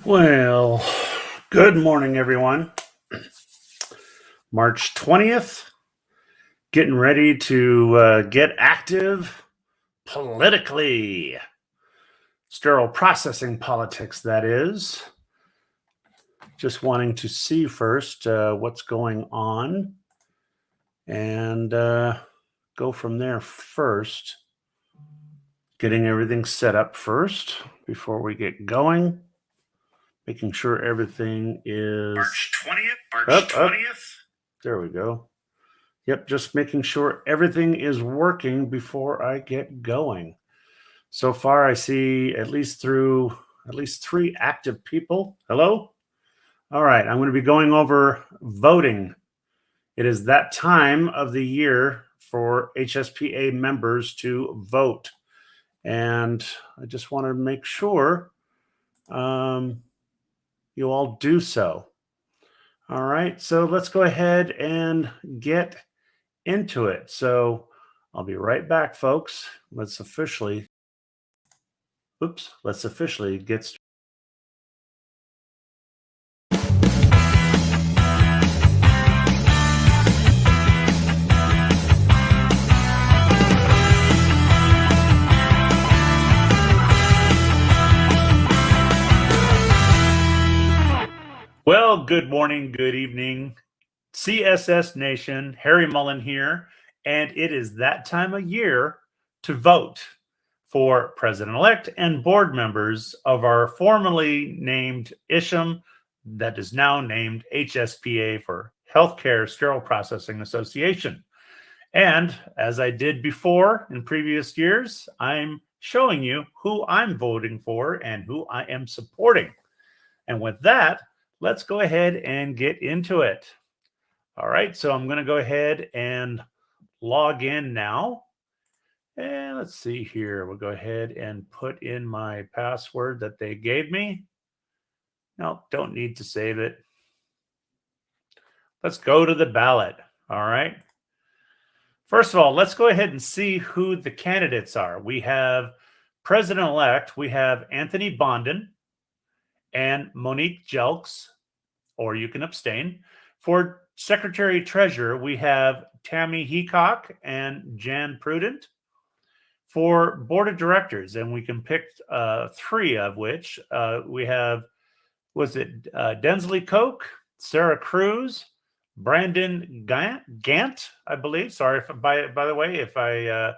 Well, good morning, everyone. March 20th, getting ready to get active politically. Sterile processing politics, that is. Just wanting to see first what's going on and go from there first. Getting everything set up first before we get going. Making sure everything is March 20th. There we go. Yep, just making sure everything is working before I get going. So far, I see at least 3 active people. Hello? All right, I'm going to be going over voting. It is that time of the year for HSPA members to vote. And I just want to make sure you all do so. All right, so let's go ahead and get into it. So I'll be right back, folks. Let's officially get started. Well, good morning, good evening, CSS Nation. Harry Mullen here, and it is that time of year to vote for president-elect and board members of our formerly named ISHM, that is now named HSPA for Healthcare Sterile Processing Association. And as I did before in previous years, I'm showing you who I'm voting for and who I am supporting. And with that, let's go ahead and get into it. All right, so I'm going to go ahead and log in now. And let's see here. We'll go ahead and put in my password that they gave me. No, don't need to save it. Let's go to the ballot. All right. First of all, let's go ahead and see who the candidates are. We have president-elect. We have Anthony Bondon and Monique Jelks, or you can abstain. For Secretary-Treasurer, we have Tammy Heacock and Jan Prudent. For Board of Directors, and we can pick 3 of which we have, Densley Koch, Sarah Cruz, Brandon Gant, I believe. Sorry, by the way, if I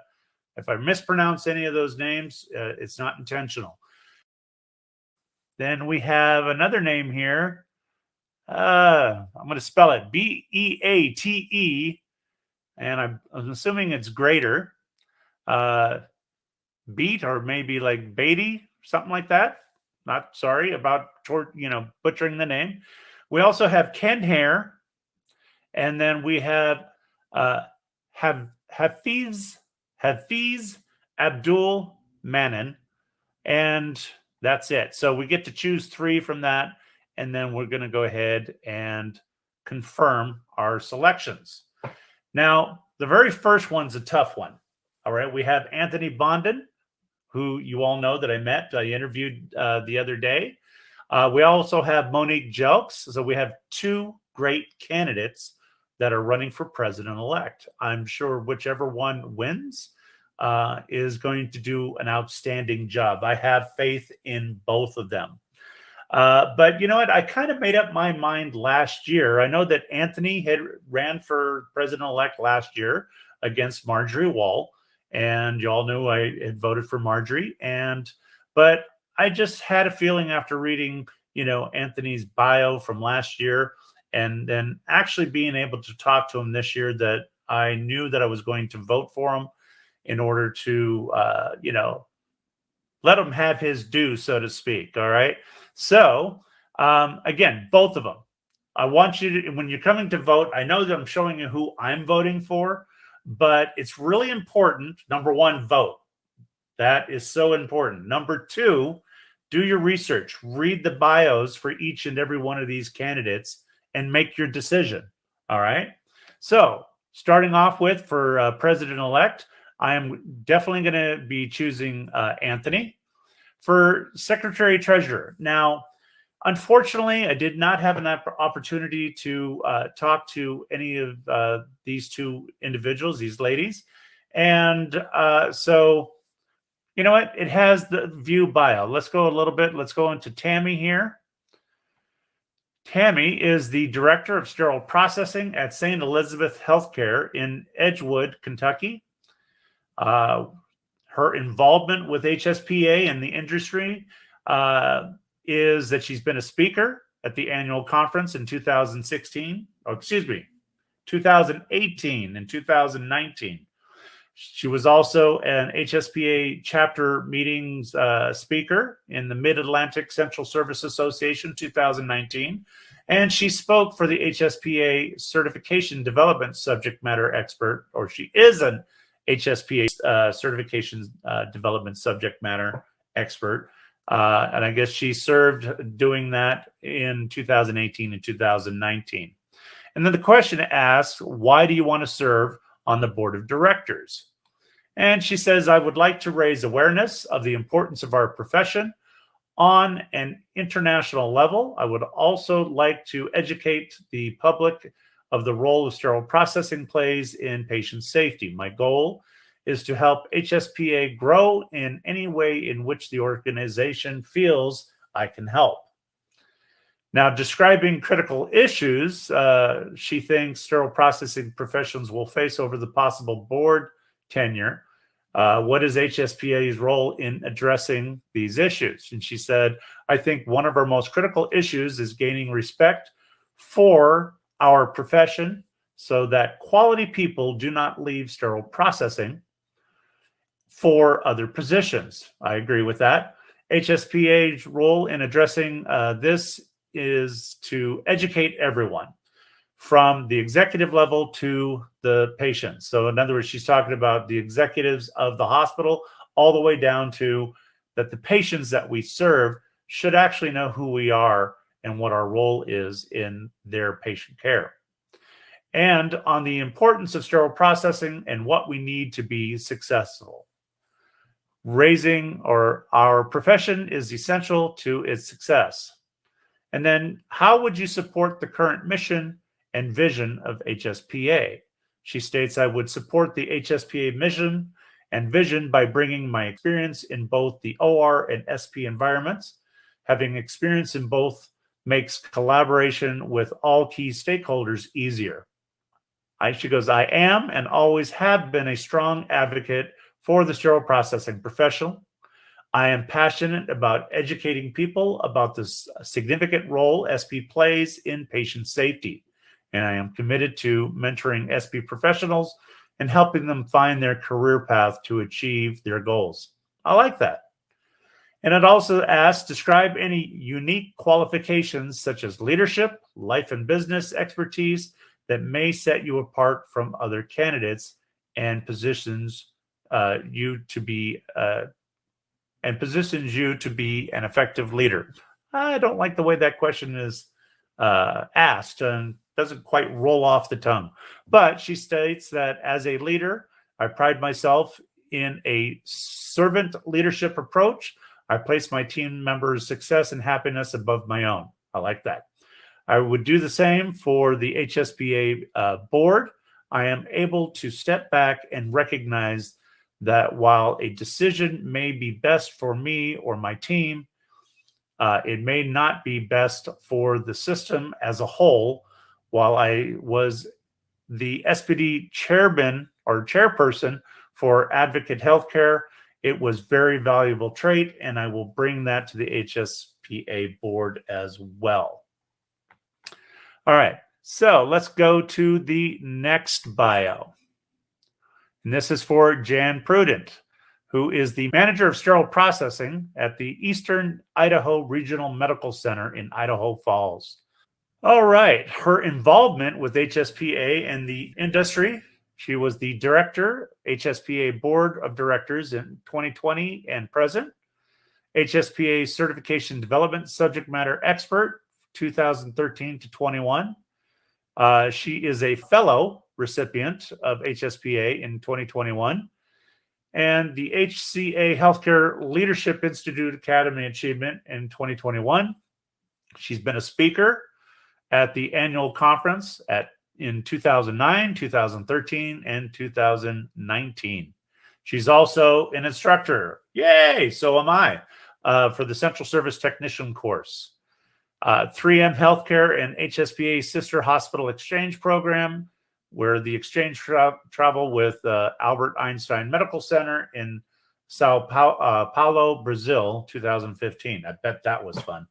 mispronounce any of those names, it's not intentional. Then we have another name here. I'm going to spell it Beate, and I'm assuming it's greater. Beat, or maybe like Beatty, something like that. Not sorry about butchering the name. We also have Ken Hare, and then we have Hafiz Abdul Manan, and that's it. So we get to choose 3 from that, and then we're going to go ahead and confirm our selections. Now, the very first one's a tough one. All right, we have Anthony Bondon, who you all know that I met. I interviewed the other day. We also have Monique Jelks. So we have 2 great candidates that are running for president-elect. I'm sure whichever one wins is going to do an outstanding job. I have faith in both of them. But you know what? I kind of made up my mind last year. I know that Anthony had ran for president-elect last year against Marjorie Wall, and you all knew I had voted for Marjorie. But I just had a feeling after reading, Anthony's bio from last year, and then actually being able to talk to him this year, that I knew that I was going to vote for him in order to, let him have his due, so to speak. All right. So, again, both of them. I want you to, when you're coming to vote, I know that I'm showing you who I'm voting for, but it's really important. Number 1, vote. That is so important. Number 2, do your research. Read the bios for each and every one of these candidates and make your decision. All right. So, starting off with for president-elect, I am definitely going to be choosing Anthony. For Secretary-Treasurer, now, Unfortunately, I did not have an opportunity to talk to any of these two individuals, these ladies. And so, you know what? It has the view bio. Let's go a little bit. Let's go into Tammy here. Tammy is the director of sterile processing at St. Elizabeth Healthcare in Edgewood, Kentucky. Her involvement with HSPA and the industry is that she's been a speaker at the annual conference in 2018 and 2019. She was also an HSPA chapter meetings speaker in the Mid-Atlantic Central Service Association 2019. And she spoke for the HSPA certification development subject matter expert, or she is an HSPA certification development subject matter expert. And I guess she served doing that in 2018 and 2019. And then the question asks, why do you want to serve on the board of directors? And she says, I would like to raise awareness of the importance of our profession on an international level. I would also like to educate the public of the role of sterile processing plays in patient safety. My goal is to help HSPA grow in any way in which the organization feels I can help. Now, describing critical issues, she thinks sterile processing professionals will face over the possible board tenure. What is HSPA's role in addressing these issues? And she said, I think one of our most critical issues is gaining respect for our profession so that quality people do not leave sterile processing for other positions. I agree with that. HSPA's role in addressing this is to educate everyone from the executive level to the patients. So in other words, she's talking about the executives of the hospital all the way down to that the patients that we serve should actually know who we are and what our role is in their patient care. And on the importance of sterile processing and what we need to be successful. Raising our profession is essential to its success. And then how would you support the current mission and vision of HSPA? She states, I would support the HSPA mission and vision by bringing my experience in both the OR and SP environments. Having experience in both makes collaboration with all key stakeholders easier. She goes, I am and always have been a strong advocate for the sterile processing professional. I am passionate about educating people about the significant role SP plays in patient safety. And I am committed to mentoring SP professionals and helping them find their career path to achieve their goals. I like that. And it also asks, describe any unique qualifications such as leadership, life and business expertise that may set you apart from other candidates and positions you to be an effective leader. I don't like the way that question is asked and doesn't quite roll off the tongue. But she states that as a leader, I pride myself in a servant leadership approach. I place my team members' success and happiness above my own. I like that. I would do the same for the HSPA board. I am able to step back and recognize that while a decision may be best for me or my team, it may not be best for the system as a whole. While I was the SPD chairman or chairperson for Advocate Healthcare, it was very valuable trait, and I will bring that to the HSPA board as well. All right, so let's go to the next bio. And this is for Jan Prudent, who is the manager of sterile processing at the Eastern Idaho Regional Medical Center in Idaho Falls. All right, her involvement with HSPA and the industry. She was the director, HSPA Board of Directors in 2020 and present, HSPA Certification Development Subject Matter Expert, 2013 to 21. She is a fellow recipient of HSPA in 2021 and the HCA Healthcare Leadership Institute Academy Achievement in 2021. She's been a speaker at the annual conference in 2009, 2013, and 2019. She's also an instructor. Yay! So am I for the Central Service Technician course. 3M Healthcare and HSPA Sister Hospital Exchange Program, where the exchange travel with Albert Einstein Medical Center in Sao Paulo, Brazil, 2015. I bet that was fun.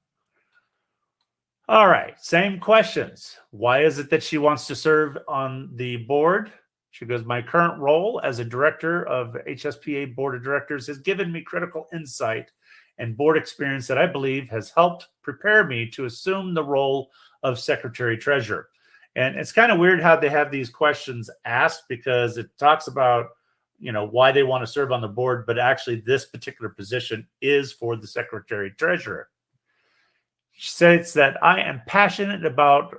All right, same questions. Why is it that she wants to serve on the board? She goes, my current role as a director of HSPA Board of Directors has given me critical insight and board experience that I believe has helped prepare me to assume the role of Secretary Treasurer. And it's kind of weird how they have these questions asked, because it talks about, why they want to serve on the board, but actually this particular position is for the Secretary Treasurer. She states that I am passionate about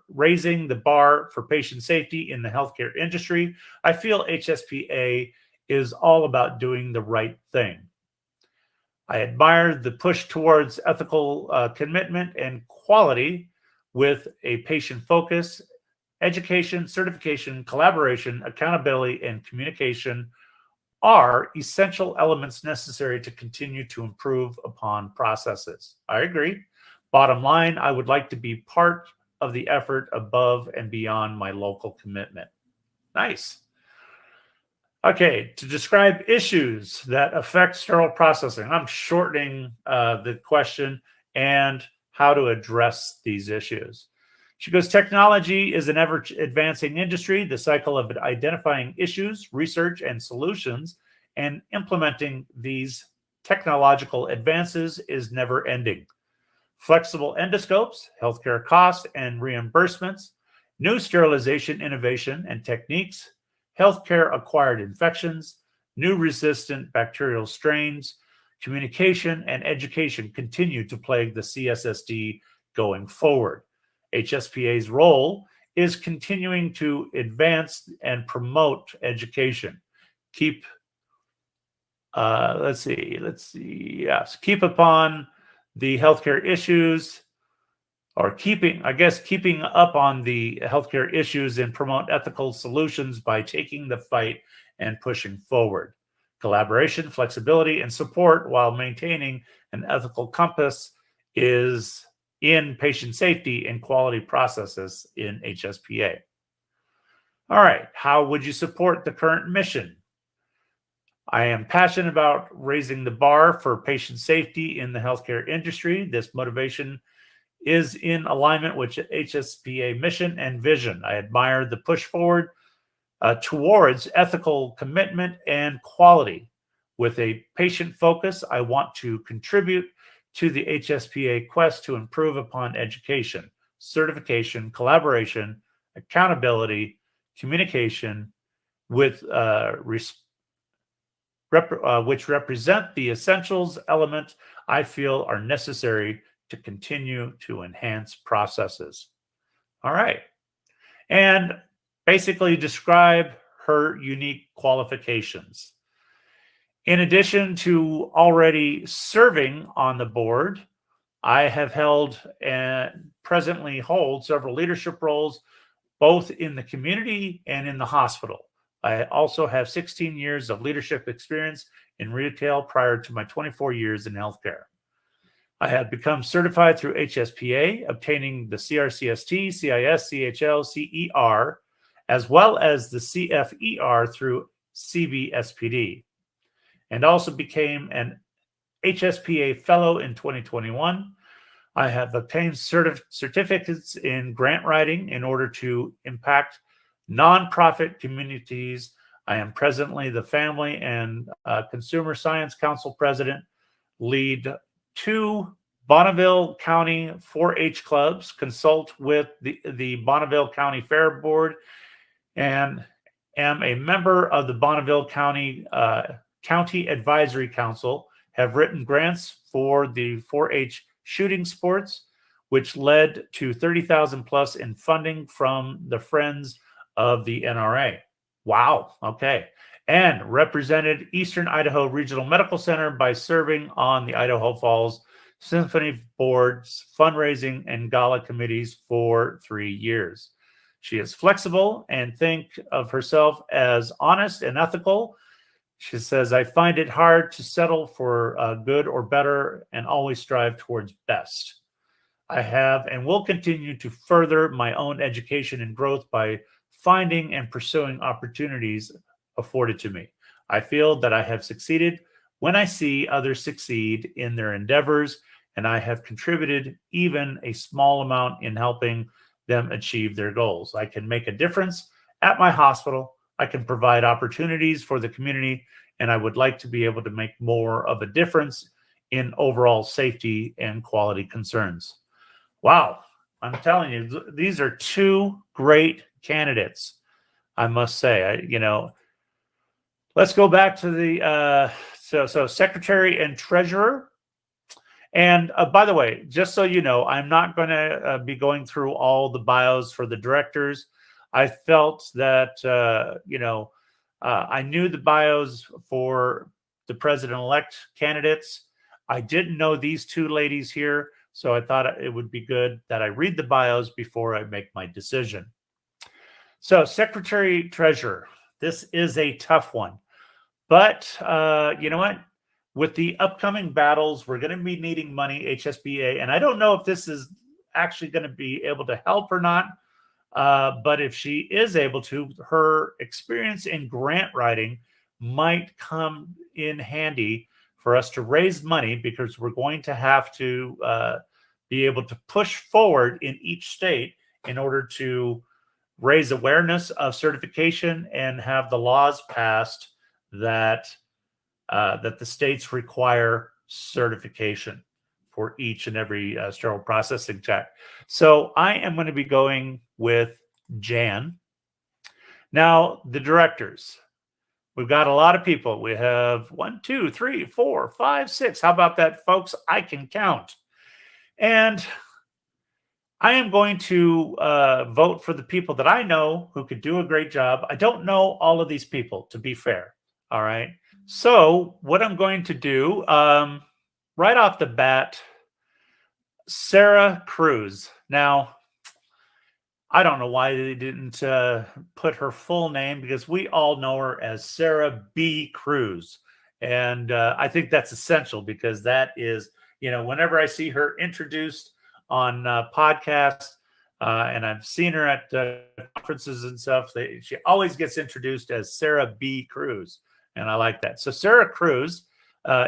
raising the bar for patient safety in the healthcare industry. I feel HSPA is all about doing the right thing. I admire the push towards ethical commitment and quality with a patient focus. Education, certification, collaboration, accountability, and communication are essential elements necessary to continue to improve upon processes. I agree. Bottom line, I would like to be part of the effort above and beyond my local commitment. Nice. Okay, to describe issues that affect sterile processing. I'm shortening the question and how to address these issues. She goes, technology is an ever-advancing industry. The cycle of identifying issues, research, and solutions, and implementing these technological advances is never-ending. Flexible endoscopes, healthcare costs and reimbursements, new sterilization innovation and techniques, healthcare-acquired infections, new resistant bacterial strains, communication and education continue to plague the CSSD going forward. HSPA's role is continuing to advance and promote education. Keep upon the healthcare issues, or keeping up on the healthcare issues and promote ethical solutions by taking the fight and pushing forward. Collaboration, flexibility, and support while maintaining an ethical compass is in patient safety and quality processes in HSPA. All right, how would you support the current mission? I am passionate about raising the bar for patient safety in the healthcare industry. This motivation is in alignment with HSPA mission and vision. I admire the push forward towards ethical commitment and quality. With a patient focus, I want to contribute to the HSPA quest to improve upon education, certification, collaboration, accountability, communication, with which represent the essentials element I feel are necessary to continue to enhance processes. All right. And basically describe her unique qualifications. In addition to already serving on the board, I have held and presently hold several leadership roles, both in the community and in the hospital. I also have 16 years of leadership experience in retail prior to my 24 years in healthcare. I have become certified through HSPA, obtaining the CRCST, CIS, CHL, CER, as well as the CFER through CBSPD, and also became an HSPA Fellow in 2021. I have obtained certificates in grant writing in order to impact nonprofit communities. I am presently the Family and Consumer Science Council President, lead 2 Bonneville County 4-H clubs, consult with the Bonneville County Fair Board, and am a member of the Bonneville County County Advisory Council, have written grants for the 4-H shooting sports, which led to $30,000 plus in funding from the Friends of the NRA. Wow. Okay. And represented Eastern Idaho Regional Medical Center by serving on the Idaho Falls symphony boards, fundraising, and gala committees for 3 years. She is flexible and think of herself as honest and ethical. She says, I find it hard to settle for good or better and always strive towards best. I have and will continue to further my own education and growth by finding and pursuing opportunities afforded to me. I feel that I have succeeded when I see others succeed in their endeavors, and I have contributed even a small amount in helping them achieve their goals. I can make a difference at my hospital. I can provide opportunities for the community, and I would like to be able to make more of a difference in overall safety and quality concerns. Wow, I'm telling you, these are two great candidates, I must say. Let's go back to the so secretary and treasurer. And by the way, just so you know, I'm not going to be going through all the bios for the directors. I felt that I knew the bios for the president-elect candidates. I didn't know these two ladies here, so I thought it would be good that I read the bios before I make my decision. So, secretary treasurer, this is a tough one. But you know what? With the upcoming battles, we're going to be needing money, HSPA. And I don't know if this is actually going to be able to help or not. But if she is able to, her experience in grant writing might come in handy for us to raise money, because we're going to have to be able to push forward in each state in order to raise awareness of certification and have the laws passed that the states require certification for each and every sterile processing tech. So I am going to be going with Jan. Now, the directors. We've got a lot of people. We have 1, 2, 3, 4, 5, 6. How about that, folks? I can count. And I am going to vote for the people that I know who could do a great job. I don't know all of these people, to be fair. All right. So what I'm going to do, right off the bat, Sarah Cruz. Now, I don't know why they didn't put her full name, because we all know her as Sarah B. Cruz. And I think that's essential, because that is, whenever I see her introduced on podcasts, and I've seen her at conferences and stuff, she always gets introduced as Sarah B. Cruz. And I like that. So Sarah Cruz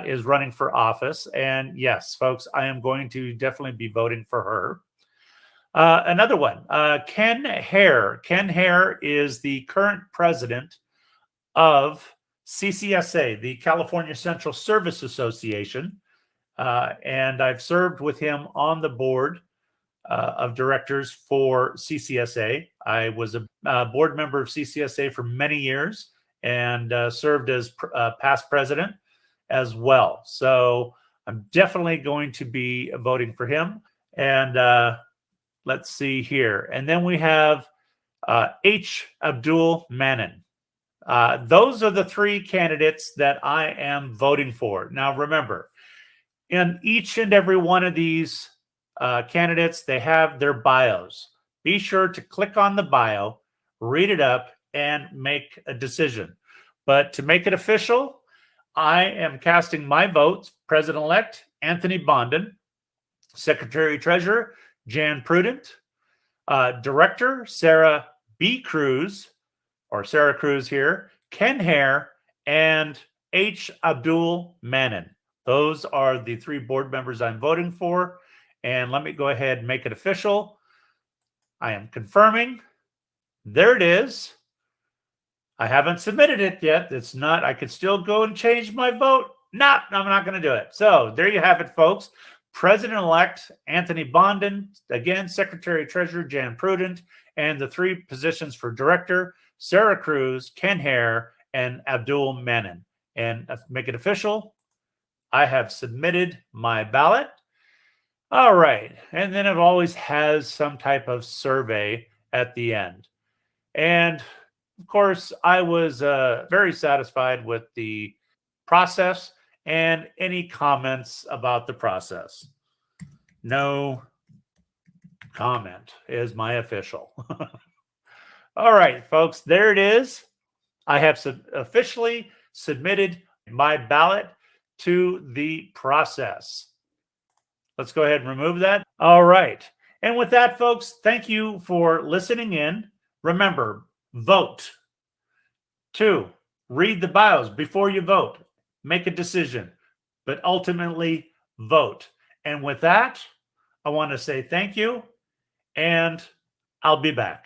is running for office. And yes, folks, I am going to definitely be voting for her. Another one, Ken Hare. Ken Hare is the current president of CCSA, the California Central Service Association. And I've served with him on the board of directors for CCSA. I was a board member of CCSA for many years, and served as past president as well. So I'm definitely going to be voting for him. And let's see here. And then we have H. Abdul Manan. Those are the three candidates that I am voting for. Now, remember, in each and every one of these candidates, they have their bios. Be sure to click on the bio, read it up, and make a decision. But to make it official, I am casting my votes. President-elect Anthony Bondon, Secretary-Treasurer Jan Prudent, Director Sarah B. Cruz, or Sarah Cruz here, Ken Hare, and H. Abdul Manan. Those are the three board members I'm voting for. And let me go ahead and make it official. I am confirming. There it is. I haven't submitted it yet. It's not, I could still go and change my vote. No, I'm not going to do it. So there you have it, folks. President-elect Anthony Bondon, again, Secretary-Treasurer Jan Prudent, and the three positions for director, Sarah Cruz, Ken Hare, and Abdul Manan. And make it official, I have submitted my ballot. All right. And then it always has some type of survey at the end. And of course, I was very satisfied with the process and any comments about the process. No comment is my official. All right, folks, there it is. I have officially submitted my ballot to the process. Let's go ahead and remove that. All right. And with that, folks, thank you for listening in. Remember, vote. 2, read the bios before you vote. Make a decision, but ultimately vote. And with that, I want to say thank you, and I'll be back.